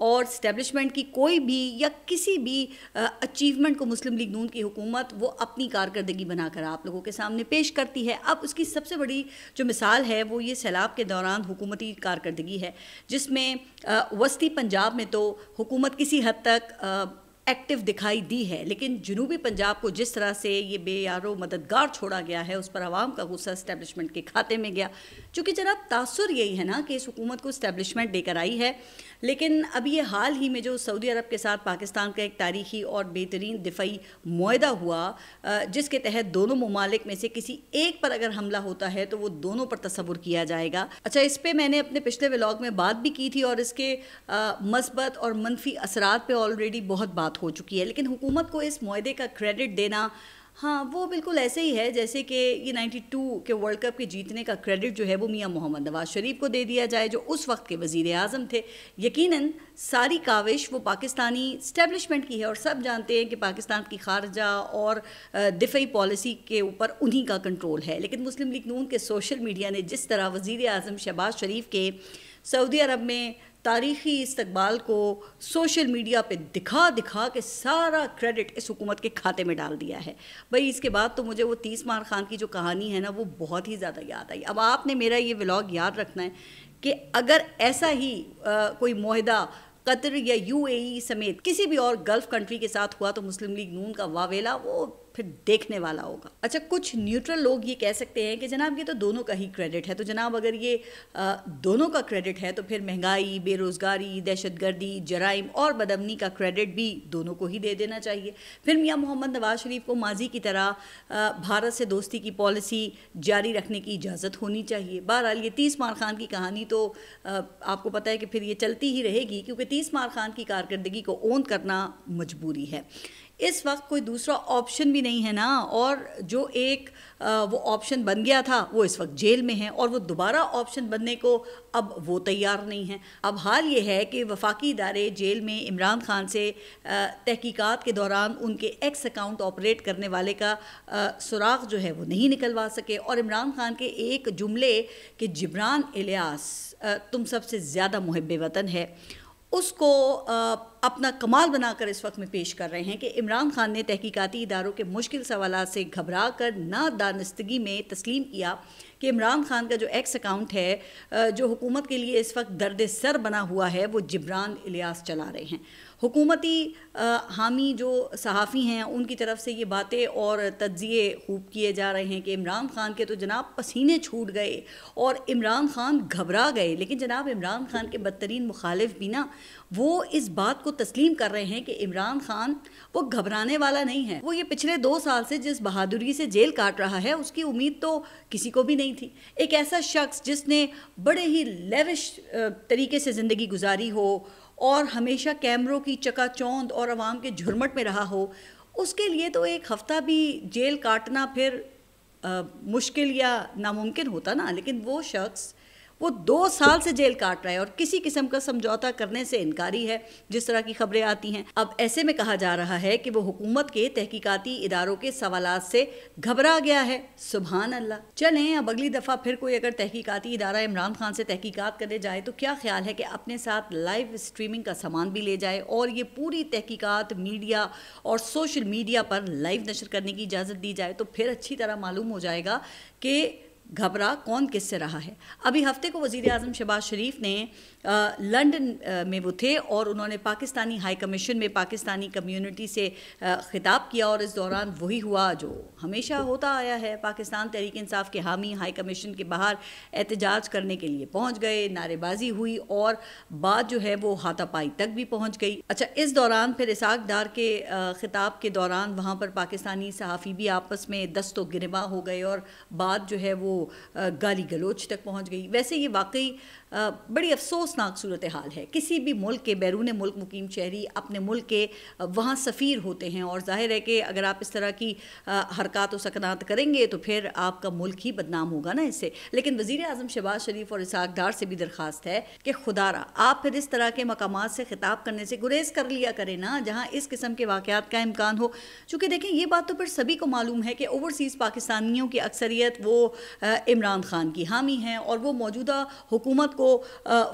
اور اسٹیبلشمنٹ کی کوئی بھی یا کسی بھی اچیومنٹ کو مسلم لیگ نون کی حکومت وہ اپنی کارکردگی بنا کر آپ لوگوں کے سامنے پیش کرتی ہے. اب اس کی سب سے بڑی جو مثال ہے وہ یہ سیلاب کے دوران حکومتی کارکردگی ہے، جس میں وسطی پنجاب میں تو حکومت کسی حد تک ایکٹیو دکھائی دی ہے، لیکن جنوبی پنجاب کو جس طرح سے یہ بے یارو مددگار چھوڑا گیا ہے اس پر عوام کا غصہ اسٹیبلشمنٹ کے کھاتے میں گیا. چونکہ جناب تاثر یہی ہے نا کہ اس حکومت کو اسٹیبلشمنٹ دے کر آئی ہے، لیکن اب یہ حال ہی میں جو سعودی عرب کے ساتھ پاکستان کا ایک تاریخی اور بہترین دفاعی معاہدہ ہوا، جس کے تحت دونوں ممالک میں سے کسی ایک پر اگر حملہ ہوتا ہے تو وہ دونوں پر تصور کیا جائے گا. اچھا، اس پہ میں نے اپنے پچھلے ولاگ میں بات بھی کی تھی اور اس کے مثبت اور منفی اثرات پہ آلریڈی بہت بات ہو چکی ہے، لیکن حکومت کو اس معاہدے کا کریڈٹ دینا ہاں وہ بالکل ایسے ہی ہے جیسے کہ یہ 92 کے ورلڈ کپ کے جیتنے کا کریڈٹ جو ہے وہ میاں محمد نواز شریف کو دے دیا جائے جو اس وقت کے وزیر اعظم تھے. یقیناً ساری کاوش وہ پاکستانی اسٹیبلشمنٹ کی ہے اور سب جانتے ہیں کہ پاکستان کی خارجہ اور دفاعی پالیسی کے اوپر انہی کا کنٹرول ہے. لیکن مسلم لیگ نون کے سوشل میڈیا نے جس طرح وزیر اعظم شہباز شریف کے سعودی عرب میں تاریخی استقبال کو سوشل میڈیا پہ دکھا دکھا کے سارا کریڈٹ اس حکومت کے کھاتے میں ڈال دیا ہے. بھئی اس کے بعد تو مجھے وہ 30 مار خان کی جو کہانی ہے نا وہ بہت ہی زیادہ یاد آئی. اب آپ نے میرا یہ ولاگ یاد رکھنا ہے کہ اگر ایسا ہی کوئی معاہدہ قطر یا UAE سمیت کسی بھی اور گلف کنٹری کے ساتھ ہوا تو مسلم لیگ نون کا واویلا وہ پھر دیکھنے والا ہوگا. اچھا، کچھ نیوٹرل لوگ یہ کہہ سکتے ہیں کہ جناب یہ تو دونوں کا ہی کریڈٹ ہے، تو جناب اگر یہ دونوں کا کریڈٹ ہے تو پھر مہنگائی، بے روزگاری، دہشت گردی، جرائم اور بدامنی کا کریڈٹ بھی دونوں کو ہی دے دینا چاہیے. پھر میاں محمد نواز شریف کو ماضی کی طرح بھارت سے دوستی کی پالیسی جاری رکھنے کی اجازت ہونی چاہیے. بہرحال یہ 30 مار خان کی کہانی تو آپ کو پتہ ہے کہ پھر یہ چلتی ہی رہے گی، کیونکہ 30 مار خان کی کارکردگی کو اون کرنا مجبوری ہے. اس وقت کوئی دوسرا آپشن بھی نہیں ہے نا، اور جو ایک وہ آپشن بن گیا تھا وہ اس وقت جیل میں ہے اور وہ دوبارہ آپشن بننے کو اب وہ تیار نہیں ہیں. اب حال یہ ہے کہ وفاقی ادارے جیل میں عمران خان سے تحقیقات کے دوران ان کے ایکس اکاؤنٹ آپریٹ کرنے والے کا سراغ جو ہے وہ نہیں نکلوا سکے، اور عمران خان کے ایک جملے کہ جبران الیاس تم سب سے زیادہ محب وطن ہے، اس کو اپنا کمال بنا کر اس وقت میں پیش کر رہے ہیں کہ عمران خان نے تحقیقاتی اداروں کے مشکل سوالات سے گھبرا کر نادانستگی میں تسلیم کیا کہ عمران خان کا جو ایکس اکاؤنٹ ہے جو حکومت کے لیے اس وقت درد سر بنا ہوا ہے وہ جبران الیاس چلا رہے ہیں. حکومتی حامی جو صحافی ہیں ان کی طرف سے یہ باتیں اور تجزیے خوب کیے جا رہے ہیں کہ عمران خان کے تو جناب پسینے چھوٹ گئے اور عمران خان گھبرا گئے. لیکن جناب عمران خان کے بدترین مخالف بھی نا وہ اس بات کو تسلیم کر رہے ہیں کہ عمران خان وہ گھبرانے والا نہیں ہے. وہ یہ پچھلے 2 سال سے جس بہادری سے جیل کاٹ رہا ہے اس کی امید تو کسی کو بھی نہیں تھی. ایک ایسا شخص جس نے بڑے ہی لیوش طریقے سے زندگی گزاری ہو اور ہمیشہ کیمروں کی چکا چوند اور عوام کے جھرمٹ میں رہا ہو، اس کے لیے تو ایک ہفتہ بھی جیل کاٹنا پھر مشکل یا ناممکن ہوتا نا. لیکن وہ شخص وہ 2 سال سے جیل کاٹ رہا ہے اور کسی قسم کا سمجھوتا کرنے سے انکاری ہے جس طرح کی خبریں آتی ہیں. اب ایسے میں کہا جا رہا ہے کہ وہ حکومت کے تحقیقاتی اداروں کے سوالات سے گھبرا گیا ہے. سبحان اللہ. چلیں اب اگلی دفعہ پھر کوئی اگر تحقیقاتی ادارہ عمران خان سے تحقیقات کرنے جائے تو کیا خیال ہے کہ اپنے ساتھ لائیو اسٹریمنگ کا سامان بھی لے جائے اور یہ پوری تحقیقات میڈیا اور سوشل میڈیا پر لائیو نشر کرنے کی اجازت دی جائے تو پھر اچھی طرح معلوم ہو جائے گا کہ گھبرا کون کس سے رہا ہے. ابھی ہفتے کو وزیر اعظم شہباز شریف نے لنڈن میں وہ تھے اور انہوں نے پاکستانی ہائی کمیشن میں پاکستانی کمیونٹی سے خطاب کیا اور اس دوران وہی ہوا جو ہمیشہ ہوتا آیا ہے. پاکستان تحریک انصاف کے حامی ہائی کمیشن کے باہر احتجاج کرنے کے لیے پہنچ گئے، نعرے بازی ہوئی اور بات جو ہے وہ ہاتھا پائی تک بھی پہنچ گئی. اچھا، اس دوران پھر اسحاق ڈار کے خطاب کے دوران وہاں پر پاکستانی صحافی بھی آپس میں دست و گریباں ہو گئے اور بات جو ہے وہ گالی گلوچ تک پہنچ گئی. ویسے یہ واقعی بڑی افسوسناک صورتحال ہے. کسی بھی ملک کے بیرون ملک مقیم شہری اپنے ملک کے وہاں سفیر ہوتے ہیں اور ظاہر ہے کہ اگر آپ اس طرح کی حرکات و سکنات کریں گے تو پھر آپ کا ملک ہی بدنام ہوگا نا اس سے. لیکن وزیر اعظم شہباز شریف اور اسحاق ڈار سے بھی درخواست ہے کہ خدا را آپ پھر اس طرح کے مقامات سے خطاب کرنے سے گریز کر لیا کریں نا جہاں اس قسم کے واقعات کا امکان ہو. چونکہ دیکھیں یہ بات تو پھر سبھی کو معلوم ہے کہ اوورسیز پاکستانیوں کی اکثریت وہ عمران خان کی حامی ہیں اور وہ موجودہ حکومت کو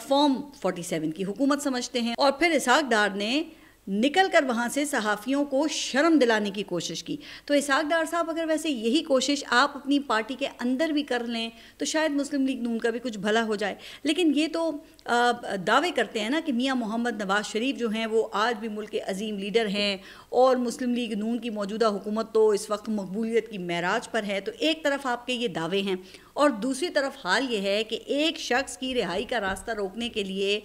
فارم 47 کی حکومت سمجھتے ہیں، اور پھر اسحاق ڈار نے نکل کر وہاں سے صحافیوں کو شرم دلانے کی کوشش کی۔ تو اسحاق ڈار صاحب اگر ویسے یہی کوشش آپ اپنی پارٹی کے اندر بھی کر لیں تو شاید مسلم لیگ نون کا بھی کچھ بھلا ہو جائے، لیکن یہ تو دعوے کرتے ہیں نا کہ میاں محمد نواز شریف جو ہیں وہ آج بھی ملک کے عظیم لیڈر ہیں، اور مسلم لیگ نون کی موجودہ حکومت تو اس وقت مقبولیت کی معراج پر ہے۔ تو ایک طرف آپ کے یہ دعوے ہیں، اور دوسری طرف حال یہ ہے کہ ایک شخص کی رہائی کا راستہ روکنے کے لیے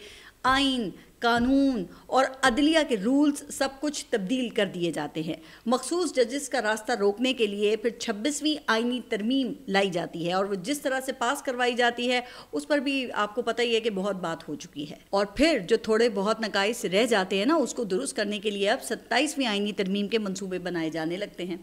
آئین، قانون اور عدلیہ کے رولز سب کچھ تبدیل کر دیے جاتے ہیں۔ مخصوص ججز کا راستہ روکنے کے لیے پھر 26ویں آئینی ترمیم لائی جاتی ہے، اور وہ جس طرح سے پاس کروائی جاتی ہے اس پر بھی آپ کو پتہ ہی ہے کہ بہت بات ہو چکی ہے، اور پھر جو تھوڑے بہت نقائص رہ جاتے ہیں نا اس کو درست کرنے کے لیے اب 27ویں آئینی ترمیم کے منصوبے بنائے جانے لگتے ہیں۔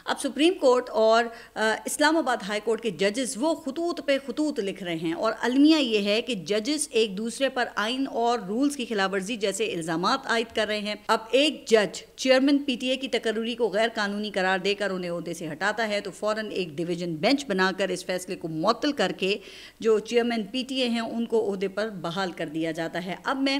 اب سپریم کورٹ اور اسلام آباد ہائی کورٹ کے ججز وہ خطوط پہ خطوط لکھ رہے ہیں، اور المیہ یہ ہے کہ ججز ایک دوسرے پر آئین اور رولز کی خلاف ورزی جیسے الزامات عائد کر رہے ہیں۔ اب ایک جج چیئرمین پی ٹی اے کی تقرری کو غیر قانونی قرار دے کر انہیں عہدے سے ہٹاتا ہے تو فوراً ایک ڈویژن بینچ بنا کر اس فیصلے کو معطل کر کے جو چیئرمین پی ٹی اے ہیں ان کو عہدے پر بحال کر دیا جاتا ہے۔ اب میں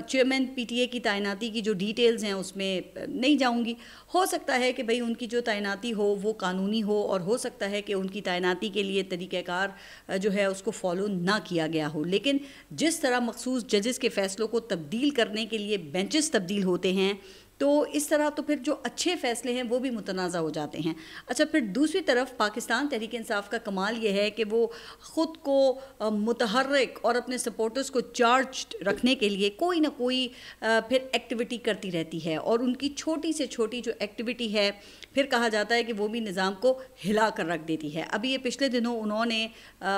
چیئرمین پی ٹی اے کی تعیناتی کی جو ڈیٹیلز ہیں اس میں نہیں جاؤں گی۔ ہو سکتا ہے کہ بھئی ان کی جو تعیناتی ہو وہ قانونی ہو، اور ہو سکتا ہے کہ ان کی تعیناتی کے لیے طریقہ کار جو ہے اس کو فالو نہ کیا گیا ہو، لیکن جس طرح مخصوص ججز کے فیصلوں کو تبدیل کرنے کے لیے بینچز تبدیل ہوتے ہیں تو اس طرح تو پھر جو اچھے فیصلے ہیں وہ بھی متنازع ہو جاتے ہیں۔ اچھا، پھر دوسری طرف پاکستان تحریک انصاف کا کمال یہ ہے کہ وہ خود کو متحرک اور اپنے سپورٹرز کو چارجڈ رکھنے کے لیے کوئی نہ کوئی پھر ایکٹیویٹی کرتی رہتی ہے، اور ان کی چھوٹی سے چھوٹی جو ایکٹیویٹی ہے پھر کہا جاتا ہے کہ وہ بھی نظام کو ہلا کر رکھ دیتی ہے۔ ابھی یہ پچھلے دنوں انہوں نے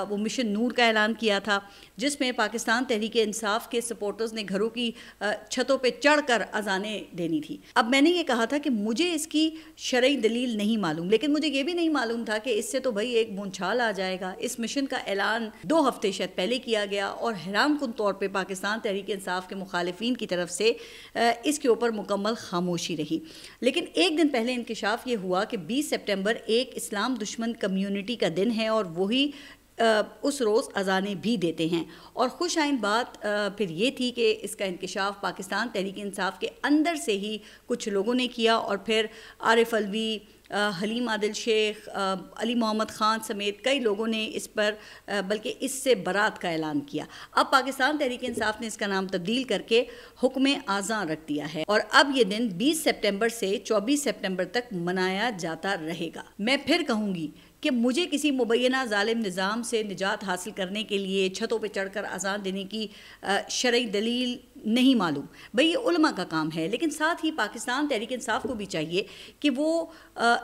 وہ مشن نور کا اعلان کیا تھا جس میں پاکستان تحریک انصاف کے سپورٹرز نے گھروں کی چھتوں پہ چڑھ کر اذانیں دینی تھی۔ اب میں نے یہ کہا تھا کہ مجھے اس کی شرعی دلیل نہیں معلوم، لیکن مجھے یہ بھی نہیں معلوم تھا کہ اس سے تو بھائی ایک بونچھال آ جائے گا۔ اس مشن کا اعلان 2 ہفتے شاید پہلے کیا گیا، اور حیران کن طور پہ پاکستان تحریک انصاف کے مخالفین کی طرف سے اس کے اوپر مکمل خاموشی رہی۔ لیکن ایک دن پہلے انکشاف یہ ہوا کہ 20 سپٹمبر ایک اسلام دشمن کمیونٹی کا دن ہے، اور وہی اس روز اذانیں بھی دیتے ہیں۔ اور خوش آئند بات پھر یہ تھی کہ اس کا انکشاف پاکستان تحریک انصاف کے اندر سے ہی کچھ لوگوں نے کیا، اور پھر عارف الوی، حلیم عادل شیخ، علی محمد خان سمیت کئی لوگوں نے اس پر بلکہ اس سے برات کا اعلان کیا۔ اب پاکستان تحریک انصاف نے اس کا نام تبدیل کر کے حکم اذاں رکھ دیا ہے، اور اب یہ دن 20 سپٹمبر سے 24 سپٹمبر تک منایا جاتا رہے گا۔ میں پھر کہوں گی کہ مجھے کسی مبینہ ظالم نظام سے نجات حاصل کرنے کے لیے چھتوں پہ چڑھ کر اذان دینے کی شرعی دلیل نہیں معلوم، بھئی یہ علماء کا کام ہے، لیکن ساتھ ہی پاکستان تحریک انصاف کو بھی چاہیے کہ وہ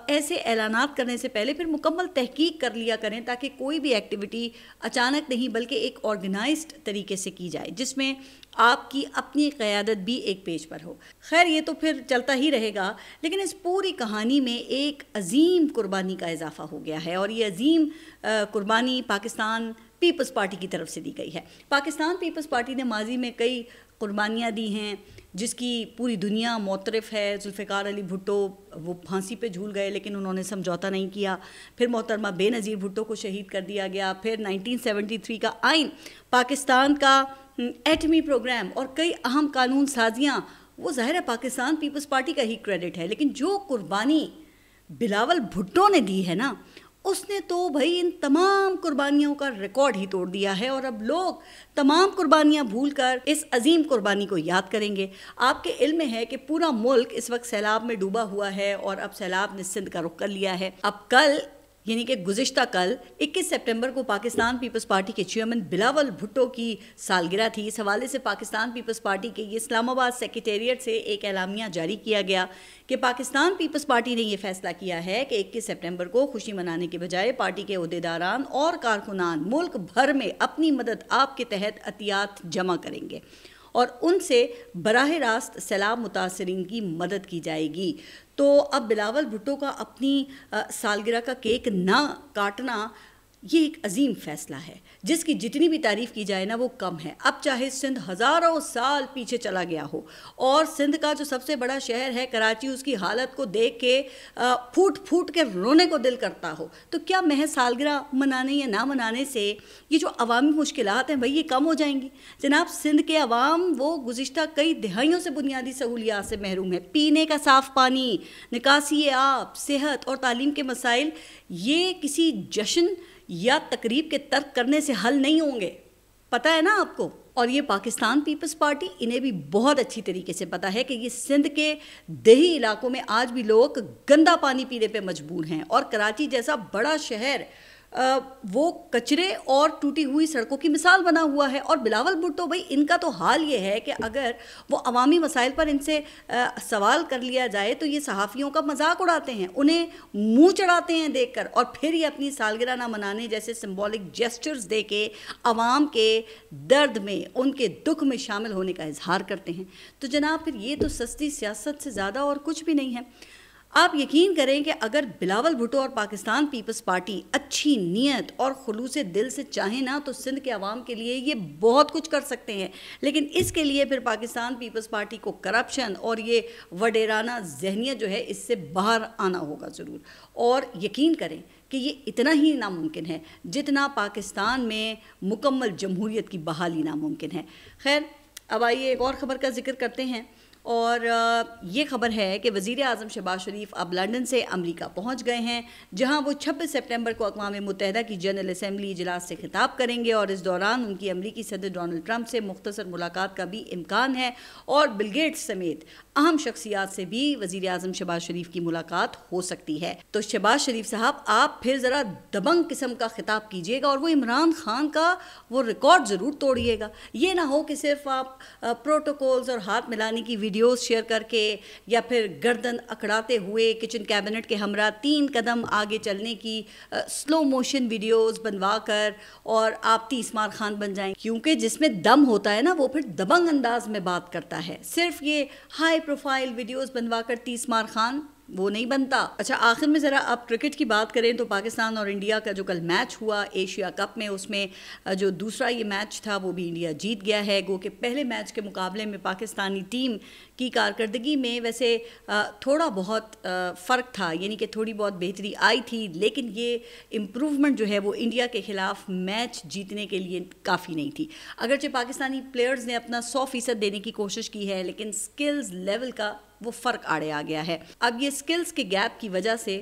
ایسے اعلانات کرنے سے پہلے پھر مکمل تحقیق کر لیا کریں، تاکہ کوئی بھی ایکٹیویٹی اچانک نہیں بلکہ ایک آرگنائزڈ طریقے سے کی جائے جس میں آپ کی اپنی قیادت بھی ایک پیج پر ہو۔ خیر یہ تو پھر چلتا ہی رہے گا، لیکن اس پوری کہانی میں ایک عظیم قربانی کا اضافہ ہو گیا ہے، اور یہ عظیم قربانی پاکستان پیپلز پارٹی کی طرف سے دی گئی ہے۔ پاکستان پیپلز پارٹی نے ماضی میں کئی قربانیاں دی ہیں جس کی پوری دنیا معترف ہے۔ ذوالفقار علی بھٹو وہ پھانسی پہ جھول گئے لیکن انہوں نے سمجھوتا نہیں کیا، پھر محترمہ بے نظیر بھٹو کو شہید کر دیا گیا، پھر 1973 کا آئین، پاکستان کا ایٹمی پروگرام اور کئی اہم قانون سازیاں، وہ ظاہر ہے پاکستان پیپلز پارٹی کا ہی کریڈٹ ہے، لیکن جو قربانی بلاول بھٹو نے دی ہے نا، اس نے تو بھائی ان تمام قربانیوں کا ریکارڈ ہی توڑ دیا ہے، اور اب لوگ تمام قربانیاں بھول کر اس عظیم قربانی کو یاد کریں گے۔ آپ کے علم میں ہے کہ پورا ملک اس وقت سیلاب میں ڈوبا ہوا ہے، اور اب سیلاب نے سندھ کا رخ کر لیا ہے۔ اب کل یعنی کہ گزشتہ کل 21 سپٹمبر کو پاکستان پیپلز پارٹی کے چیئرمین بلاول بھٹو کی سالگرہ تھی۔ اس حوالے سے پاکستان پیپلز پارٹی کے یہ اسلام آباد سیکریٹریٹ سے ایک اعلامیہ جاری کیا گیا کہ پاکستان پیپلز پارٹی نے یہ فیصلہ کیا ہے کہ 21 سپٹمبر کو خوشی منانے کے بجائے پارٹی کے عہدیداران اور کارکنان ملک بھر میں اپنی مدد آپ کے تحت عطیات جمع کریں گے، اور ان سے براہ راست سیلاب متاثرین کی مدد کی جائے گی۔ تو اب بلاول بھٹو کا اپنی سالگرہ کا کیک نہ کاٹنا یہ ایک عظیم فیصلہ ہے جس کی جتنی بھی تعریف کی جائے نا وہ کم ہے. اب چاہے سندھ ہزاروں سال پیچھے چلا گیا ہو اور سندھ کا جو سب سے بڑا شہر ہے کراچی اس کی حالت کو دیکھ کے پھوٹ پھوٹ کے رونے کو دل کرتا ہو, تو کیا محض سالگرہ منانے یا نہ منانے سے یہ جو عوامی مشکلات ہیں بھائی یہ کم ہو جائیں گی؟ جناب سندھ کے عوام وہ گزشتہ کئی دہائیوں سے بنیادی سہولیات سے محروم ہے. پینے کا صاف پانی, نکاسی آب, صحت اور تعلیم کے مسائل یہ کسی جشن یا تقریب کے ترک کرنے سے حل نہیں ہوں گے, پتہ ہے نا آپ کو. اور یہ پاکستان پیپلز پارٹی انہیں بھی بہت اچھی طریقے سے پتہ ہے کہ یہ سندھ کے دیہی علاقوں میں آج بھی لوگ گندا پانی پینے پہ مجبور ہیں, اور کراچی جیسا بڑا شہر وہ کچرے اور ٹوٹی ہوئی سڑکوں کی مثال بنا ہوا ہے. اور بلاول بھٹو بھائی ان کا تو حال یہ ہے کہ اگر وہ عوامی مسائل پر ان سے سوال کر لیا جائے تو یہ صحافیوں کا مذاق اڑاتے ہیں, انہیں منہ چڑھاتے ہیں دیکھ کر, اور پھر یہ اپنی سالگرہ نہ منانے جیسے سمبولک جیسچرز دے کے عوام کے درد میں ان کے دکھ میں شامل ہونے کا اظہار کرتے ہیں. تو جناب پھر یہ تو سستی سیاست سے زیادہ اور کچھ بھی نہیں ہے. آپ یقین کریں کہ اگر بلاول بھٹو اور پاکستان پیپلز پارٹی اچھی نیت اور خلوص دل سے چاہیں نا تو سندھ کے عوام کے لیے یہ بہت کچھ کر سکتے ہیں, لیکن اس کے لیے پھر پاکستان پیپلز پارٹی کو کرپشن اور یہ وڈیرانہ ذہنیت جو ہے اس سے باہر آنا ہوگا ضرور. اور یقین کریں کہ یہ اتنا ہی ناممکن ہے جتنا پاکستان میں مکمل جمہوریت کی بحالی ناممکن ہے. خیر اب آئیے ایک اور خبر کا ذکر کرتے ہیں, اور یہ خبر ہے کہ وزیر اعظم شہباز شریف اب لندن سے امریکہ پہنچ گئے ہیں, جہاں وہ 26 سپٹمبر کو اقوام متحدہ کی جنرل اسمبلی اجلاس سے خطاب کریں گے, اور اس دوران ان کی امریکی صدر ڈونلڈ ٹرمپ سے مختصر ملاقات کا بھی امکان ہے, اور بل گیٹس سمیت اہم شخصیات سے بھی وزیر اعظم شہباز شریف کی ملاقات ہو سکتی ہے. تو شہباز شریف صاحب آپ پھر ذرا دبنگ قسم کا خطاب کیجیے گا, اور وہ عمران خان کا وہ ریکارڈ ضرور توڑیے گا. یہ نہ ہو کہ صرف آپ پروٹوکولز اور ہاتھ ملانے کی ویڈیوز شیئر کر کے یا پھر گردن اکڑاتے ہوئے کچن کیبنٹ کے ہمراہ 3 قدم آگے چلنے کی سلو موشن ویڈیوز بنوا کر اور آپ تیس مار خان بن جائیں, کیونکہ جس میں دم ہوتا ہے نا وہ پھر دبنگ انداز میں بات کرتا ہے. صرف یہ ہائی پروفائل ویڈیوز بنوا کر تیس مار خان وہ نہیں بنتا. اچھا آخر میں ذرا آپ کرکٹ کی بات کریں تو پاکستان اور انڈیا کا جو کل میچ ہوا ایشیا کپ میں, اس میں جو دوسرا یہ میچ تھا وہ بھی انڈیا جیت گیا ہے. گو کہ پہلے میچ کے مقابلے میں پاکستانی ٹیم کی کارکردگی میں ویسے تھوڑا بہت فرق تھا, یعنی کہ تھوڑی بہت بہتری آئی تھی, لیکن یہ امپروومنٹ جو ہے وہ انڈیا کے خلاف میچ جیتنے کے لیے کافی نہیں تھی. اگرچہ پاکستانی پلیئرز نے اپنا 100% دینے کی کوشش کی ہے, لیکن سکلز لیول کا وہ فرق آڑے آ گیا ہے. اب یہ سکلز کے گیپ کی وجہ سے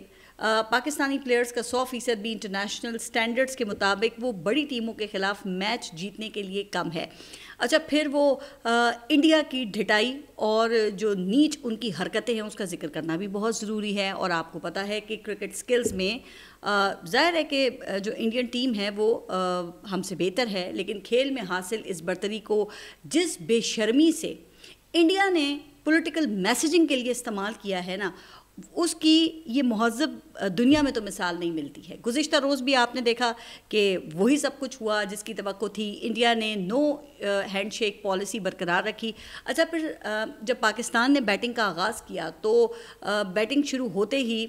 پاکستانی پلیئرز کا 100% بھی انٹرنیشنل سٹینڈرڈز کے مطابق وہ بڑی ٹیموں کے خلاف میچ جیتنے کے لیے کم ہے. اچھا پھر وہ انڈیا کی ڈھٹائی اور جو نیچ ان کی حرکتیں ہیں اس کا ذکر کرنا بھی بہت ضروری ہے. اور آپ کو پتہ ہے کہ کرکٹ سکلز میں ظاہر ہے کہ جو انڈین ٹیم ہے وہ ہم سے بہتر ہے, لیکن کھیل میں حاصل اس برتری کو جس بے شرمی سے انڈیا نے پولیٹیکل میسیجنگ کے لیے استعمال کیا ہے نا, اس کی یہ مہذب دنیا میں تو مثال نہیں ملتی ہے. گزشتہ روز بھی آپ نے دیکھا کہ وہی سب کچھ ہوا جس کی توقع تھی. انڈیا نے نو ہینڈ شیک پالیسی برقرار رکھی. اچھا پھر جب پاکستان نے بیٹنگ کا آغاز کیا تو بیٹنگ شروع ہوتے ہی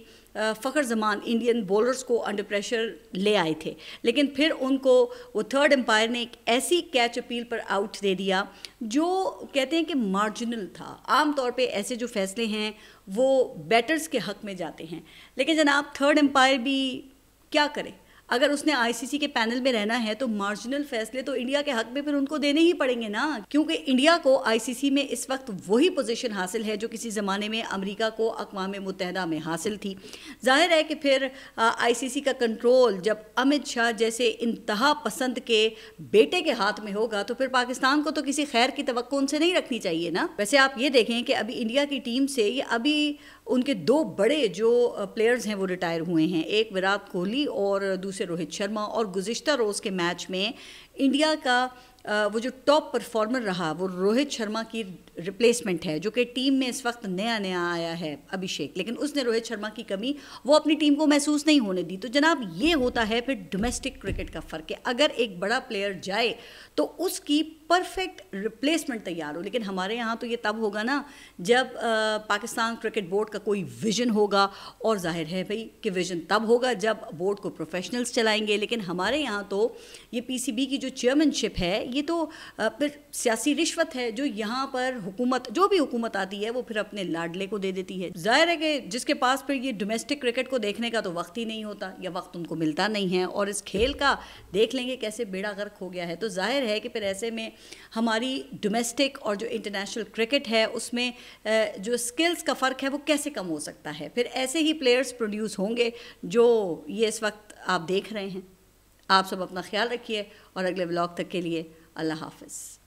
فخر زمان انڈین بولرز کو انڈر پریشر لے آئے تھے, لیکن پھر ان کو وہ تھرڈ امپائر نے ایک ایسی کیچ اپیل پر آؤٹ دے دیا جو کہتے ہیں کہ مارجنل تھا. عام طور پہ ایسے جو فیصلے ہیں وہ بیٹرز کے حق میں جاتے ہیں, لیکن جناب تھرڈ امپائر بھی کیا کرے, اگر اس نے آئی سی سی کے پینل میں رہنا ہے تو مارجنل فیصلے تو انڈیا کے حق میں پھر ان کو دینے ہی پڑیں گے نا, کیونکہ انڈیا کو آئی سی سی میں اس وقت وہی پوزیشن حاصل ہے جو کسی زمانے میں امریکہ کو اقوام متحدہ میں حاصل تھی. ظاہر ہے کہ پھر آئی سی سی کا کنٹرول جب امت شاہ جیسے انتہا پسند کے بیٹے کے ہاتھ میں ہوگا تو پھر پاکستان کو تو کسی خیر کی توقع ان سے نہیں رکھنی چاہیے نا. ویسے آپ یہ دیکھیں کہ ابھی انڈیا کی ٹیم سے یہ ابھی ان کے 2 بڑے جو پلیئرز ہیں وہ ریٹائر ہوئے ہیں, ایک وراٹ کوہلی اور دوسرے روہت شرما. اور گزشتہ روز کے میچ میں انڈیا کا وہ جو ٹاپ پرفارمر رہا وہ روہت شرما کی ریپلیسمنٹ ہے جو کہ ٹیم میں اس وقت نیا آیا ہے ابھیشیک، لیکن اس نے روہت شرما کی کمی وہ اپنی ٹیم کو محسوس نہیں ہونے دی. تو جناب یہ ہوتا ہے پھر ڈومیسٹک کرکٹ کا فرق، کہ اگر ایک بڑا پلیئر جائے تو اس کی پرفیکٹ ریپلیسمنٹ تیار ہو. لیکن ہمارے یہاں تو یہ تب ہوگا نا جب پاکستان کرکٹ بورڈ کا کوئی ویژن ہوگا، اور ظاہر ہے بھائی کہ ویژن تب ہوگا جب بورڈ کو پروفیشنلز چلائیں گے. لیکن ہمارے یہاں تو یہ پی سی بی کی جو چیئرمین شپ ہے یہ تو پھر سیاسی رشوت ہے جو یہاں پر حکومت جو بھی حکومت آتی ہے وہ پھر اپنے لاڈلے کو دے دیتی ہے. ظاہر ہے کہ جس کے پاس پھر یہ ڈومیسٹک کرکٹ کو دیکھنے کا تو وقت ہی نہیں ہوتا یا وقت ان کو ملتا نہیں ہے، اور اس کھیل کا دیکھ لیں گے کیسے بیڑا غرق ہو گیا ہے. تو ظاہر ہے کہ پھر ایسے میں ہماری ڈومیسٹک اور جو انٹرنیشنل کرکٹ ہے اس میں جو اسکلز کا فرق ہے وہ کیسے کم ہو سکتا ہے. پھر ایسے ہی پلیئرز پروڈیوس ہوں گے جو یہ اس وقت آپ دیکھ رہے ہیں. آپ سب اپنا خیال رکھیے اور اگلے ولاگ تک کے لیے اللہ حافظ.